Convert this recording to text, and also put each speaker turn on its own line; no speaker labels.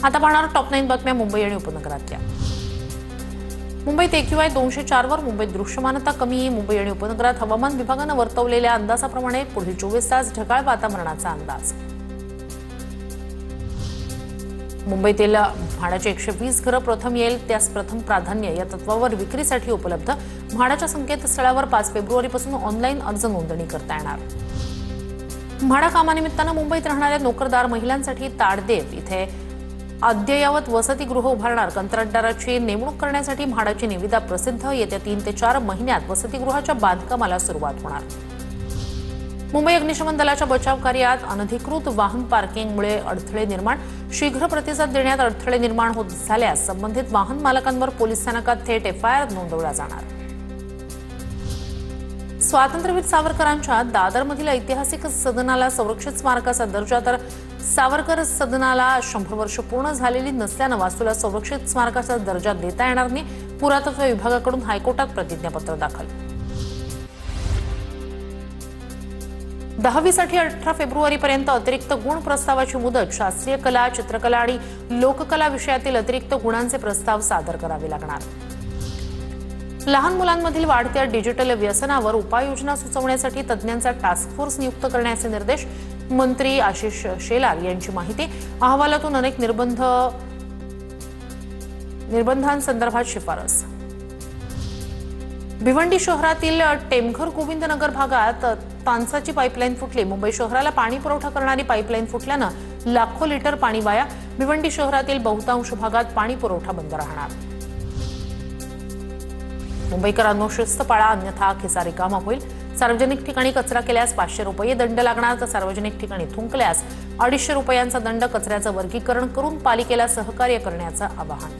आता पाहणार टॉप 9 बातम्या मुंबई आणि उपनगरातल्या। मुंबईत AQI 204 वर मुंबईत दृश्यमानता कमी। मुंबई आणि उपनगरात हवामान विभागाने वर्तवलेल्या अंदाजाप्रमाणे पुढील 24 तास ढगाळ वातावरणाचा अंदाज। मुंबईतील म्हाडाचे 120 घरं प्रथम येईल त्यास प्रथम प्राधान्य या तत्वावर विक्रीसाठी उपलब्ध। म्हाडाच्या संकेतस्थळावर 5 फेब्रुवारीपासून ऑनलाईन अर्ज नोंदणी करता येणार। म्हाडा कामानिमित्तानं मुंबईत राहणाऱ्या नोकरदार महिलांसाठी ताडदेव इथे अद्ययावत वसतिगृह उभारणार। कंत्राटदाराची नेमणूक करण्यासाठी म्हाडाची निविदा प्रसिद्ध। येत्या 3 ते 4 महिन्यात वसतिगृहाच्या बांधकामाला सुरुवात होणार। मुंबई अग्निशमन दलाच्या बचाव कार्यात अनधिकृत वाहन पार्किंगमुळे अडथळे निर्माण। शीघ्र प्रतिसाद देण्यात अडथळे निर्माण होत झाल्यास संबंधित वाहन मालकांवर पोलीस स्थानकात थेट FIR नोंदवला जाणार। स्वातंत्र्यवीर सावरकरांच्या दादरमधील ऐतिहासिक सदनाला संरक्षित स्मारकाचा दर्जा, तर सावरकर सदनाला 100 वर्ष पूर्ण झालेली नसल्यानं वास्तूला संरक्षित स्मारकाचा दर्जा देता येणार नाही। पुरातत्व विभागाकडून हायकोर्टात प्रतिज्ञापत्र दाखल। 10वी साठी 18 फेब्रुवारीपर्यंत अतिरिक्त गुण प्रस्तावाची मुदत। शास्त्रीय कला, चित्रकला आणि लोककला विषयातील अतिरिक्त गुणांचे प्रस्ताव सादर करावे लागणार। लहान मुलांमधील वाढत्या डिजिटल व्यसनावर उपाययोजना सुचवण्यासाठी तज्ज्ञांचा टास्क फोर्स नियुक्त करण्याचे निर्देश। मंत्री आशिष शेलार यांची माहिती। अहवालातून अनेक निर्बंधांसंदर्भात शिफारस। भिवंडी शहरातील टेमघर गोविंदनगर भागात तांसाची पाईपलाईन फुटली। मुंबई शहराला पाणी पुरवठा करणारी पाईपलाईन फुटल्यानं लाखो लिटर पाणी वाया। भिवंडी शहरातील बहुतांश भागात पाणी पुरवठा बंद राहणार। मुंबईकरांनो शिस्त पाळा, अन्यथा खिसा रिकामा होईल। सार्वजनिक ठिकाणी कचरा केल्यास 500 रुपये दंड लागणार, तर सार्वजनिक ठिकाणी थुंकल्यास 250 रुपयांचा दंड। कचऱ्याचं वर्गीकरण करून पालिकेला सहकार्य करण्याचं आवाहन।